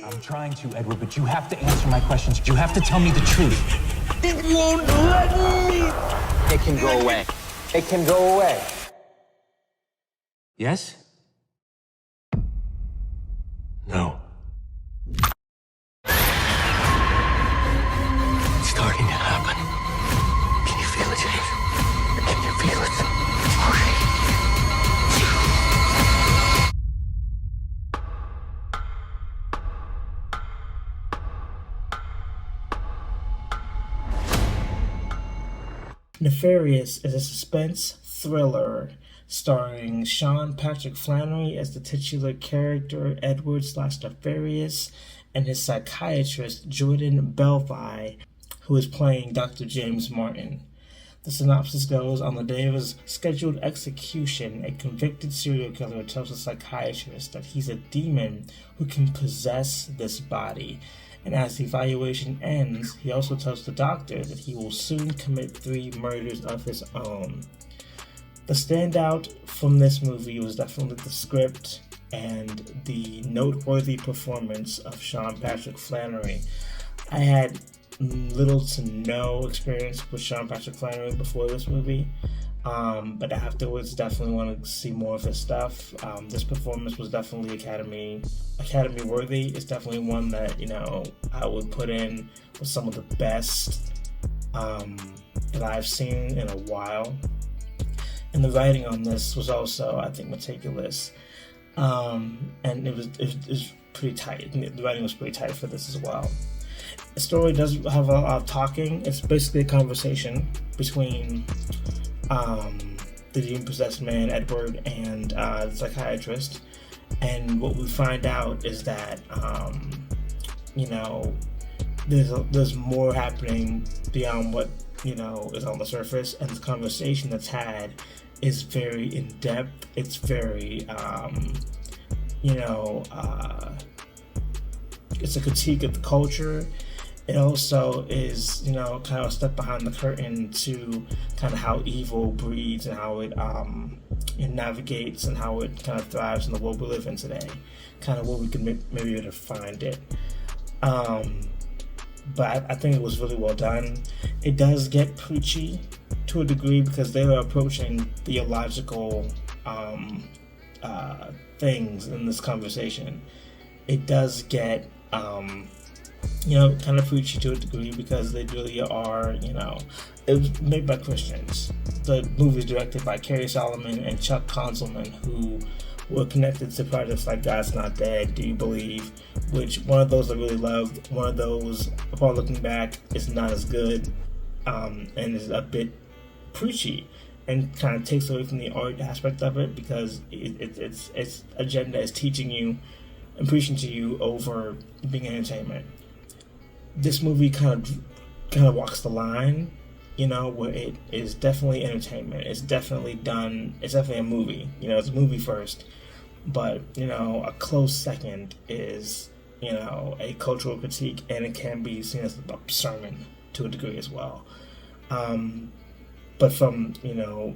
I'm trying to, Edward, but you have to answer my questions. You have to tell me the truth. It won't let me. It can go away. It can go away. Yes? No. It's starting to happen. Can you feel it, James? Can you feel it? Hurry. Nefarious is a suspense thriller starring Sean Patrick Flannery as the titular character Edward/Nefarious and his psychiatrist Jordan Belvi, who is playing Dr. James Martin. The synopsis goes, on the day of his scheduled execution, a convicted serial killer tells a psychiatrist that he's a demon who can possess this body. And as the evaluation ends, he also tells the doctor that he will soon commit 3 murders of his own. The standout from this movie was definitely the script and the noteworthy performance of Sean Patrick Flannery. I had little to no experience with Sean Patrick Flannery before this movie, but afterwards definitely want to see more of his stuff. This performance was definitely Academy worthy. It's definitely one that, you know, I would put in with some of the best that I've seen in a while. And the writing on this was also, I think, meticulous, and it was pretty tight. The writing was pretty tight for this as well. The story does have a lot of talking. It's basically a conversation between the demon-possessed man, Edward, and the psychiatrist. And what we find out is that, you know, there's more happening beyond what, you know, is on the surface. And the conversation that's had is very in-depth. It's very, it's a critique of the culture. It also is, you know, kind of a step behind the curtain to kind of how evil breeds and how it navigates and how it kind of thrives in the world we live in today. Kind of where we could maybe find it. But I think it was really well done. It does get preachy to a degree because they are approaching theological things in this conversation. It does get kind of preachy to a degree because they really are, you know, it was made by Christians. The movie is directed by Kerry Solomon and Chuck Konzelman, who were connected to projects like God's Not Dead, Do You Believe, which one of those I really loved. One of those, upon looking back, is not as good, and is a bit preachy and kind of takes away from the art aspect of it because its agenda is teaching you and preaching to you over being entertainment. This movie kind of walks the line, you know, where it is definitely entertainment. It's definitely a movie. You know, it's a movie first, but, you know, a close second is, you know, a cultural critique, and it can be seen as a sermon to a degree as well. But from, you know,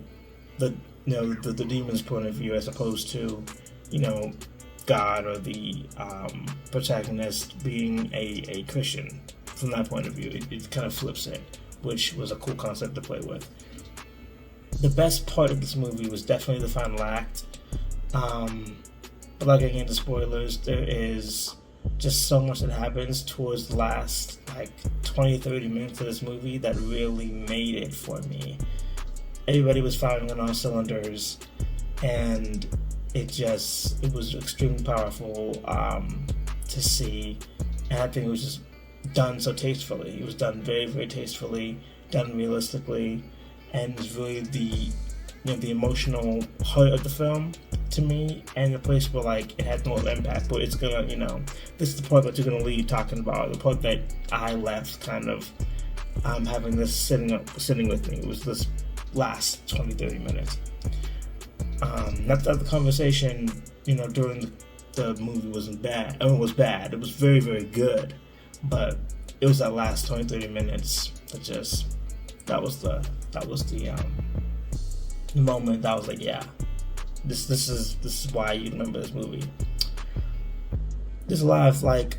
the demon's point of view, as opposed to, you know, God or the protagonist being a Christian. From that point of view, it kind of flips it, which was a cool concept to play with. The best part of this movie was definitely the final act. Without getting into spoilers, there is just so much that happens towards the last 20-30 minutes of this movie that really made it for me. Everybody was firing on all cylinders, and it was extremely powerful to see, and I think it was just done so tastefully. It was done very, very tastefully, done realistically, and it was really the emotional heart of the film to me, and the place where it had no impact, but it's gonna, this is the part that you're gonna leave talking about, the part that I left kind of having this sitting with me. It was this last 20-30 minutes. Not that the conversation, during the movie wasn't bad. I mean, it was bad. It was very, very good, but it was that last 20-30 minutes that was the moment that I was like, yeah, this is why you remember this movie. there's a lot of like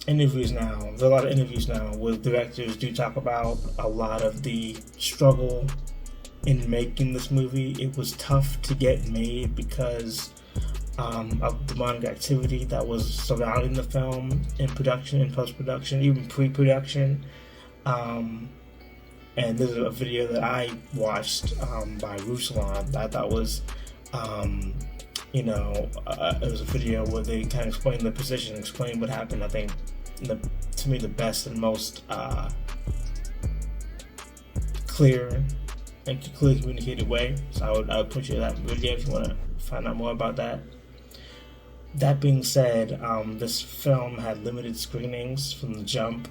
interviews now. There's a lot of interviews now where directors do talk about a lot of the struggle in making this movie. It was tough to get made because of demonic activity that was surrounding the film in production, in post-production, even pre-production. And there's a video that I watched by Ruslan that I thought was, it was a video where they kind of explained the position, explained what happened. I think, to me, the best and most clear and clearly communicated way. So I would put you that video if you want to find out more about that. That being said, this film had limited screenings from the jump,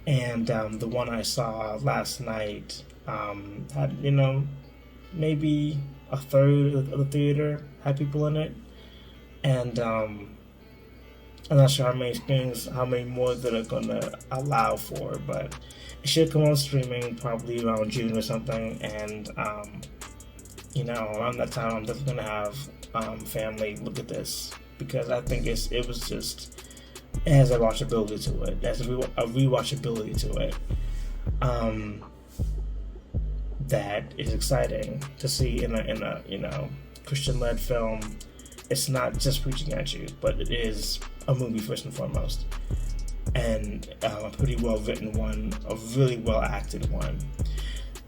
and the one I saw last night had, maybe a third of the theater had people in it, and I'm not sure how many screenings, how many more that are going to allow for, but it should come on streaming probably around June or something, and around that time I'm definitely going to have family look at this, because I think it has a watchability to it. There's a rewatchability to it that is exciting to see in a Christian-led film. It's not just preaching at you, but it is a movie first and foremost, and a pretty well-written one, a really well-acted one.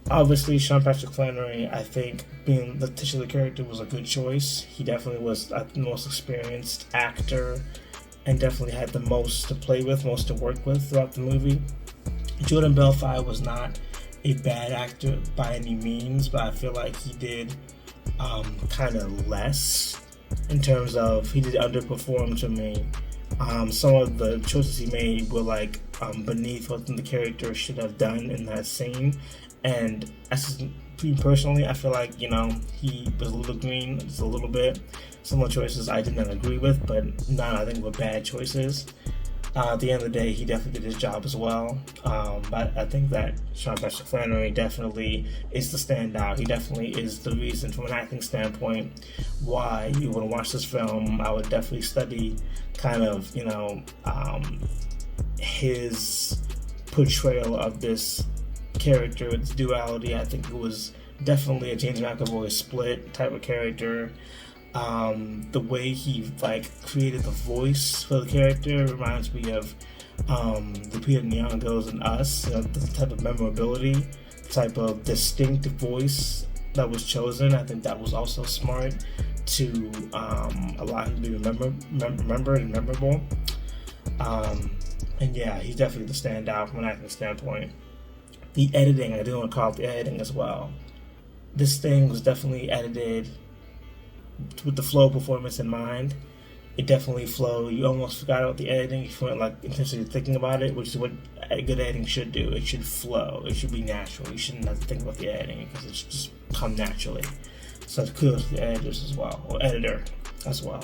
Obviously, Sean Patrick Flannery, I think, being the titular character was a good choice. He definitely was the most experienced actor and definitely had the most to play with, most to work with throughout the movie. Jordan Belfry was not a bad actor by any means, but I feel like he did kind of less in terms of, he did underperform to me. Some of the choices he made were like beneath what the character should have done in that scene. And personally, I feel like, he was a little green, just a little bit. Some of the choices I did not agree with, but none I think were bad choices. At the end of the day, he definitely did his job as well. But I think that Sean Patrick Flannery definitely is the standout. He definitely is the reason, from an acting standpoint, why you want to watch this film. I would definitely study kind of, his portrayal of this character, its duality. I think it was definitely a James McAvoy split type of character. The way he created the voice for the character reminds me of the Peter Nyong'os and Us. The type of memorability, the type of distinct voice that was chosen. I think that was also smart to allow him to be remembered and memorable. And yeah, he's definitely the standout from an acting standpoint. The editing, I do want to call it the editing as well. This thing was definitely edited with the flow performance in mind. It definitely flowed. You almost forgot about the editing. You weren't intentionally thinking about it, which is what a good editing should do. It should flow. It should be natural. You shouldn't have to think about the editing because it should just come naturally. So kudos to the editors as well, or editor as well.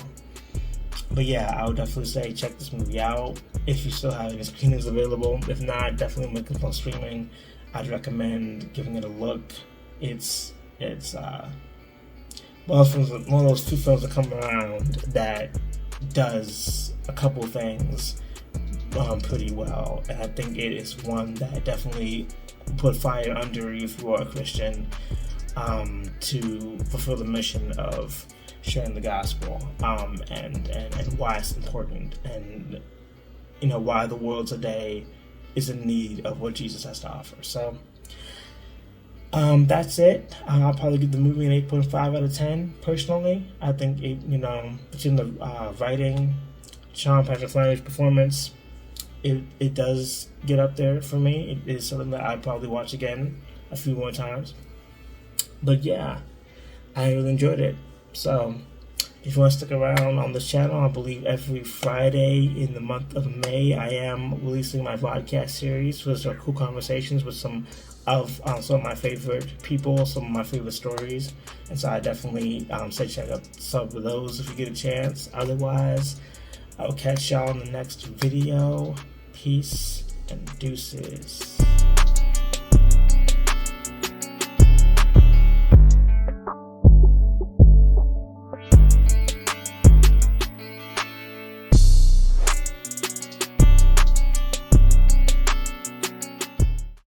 But yeah, I would definitely say check this movie out if you still have any screenings available. If not, definitely when it comes on streaming, I'd recommend giving it a look. It's one of those few films that come around that does a couple things pretty well, and I think it is one that definitely put fire under you if you are a Christian, to fulfill the mission of sharing the gospel, and why it's important, and why the world today is in need of what Jesus has to offer. So that's it. I'll probably give the movie an 8.5 out of 10 personally. I think between the writing, Sean Patrick Flannery's performance, it does get up there for me. It is something that I'd probably watch again a few more times. But yeah, I really enjoyed it. So if you want to stick around on this channel, I believe every Friday in the month of May, I am releasing my podcast series, which are cool conversations with some of my favorite people, some of my favorite stories. And so I definitely say check out some of those if you get a chance. Otherwise, I'll catch y'all in the next video. Peace and deuces.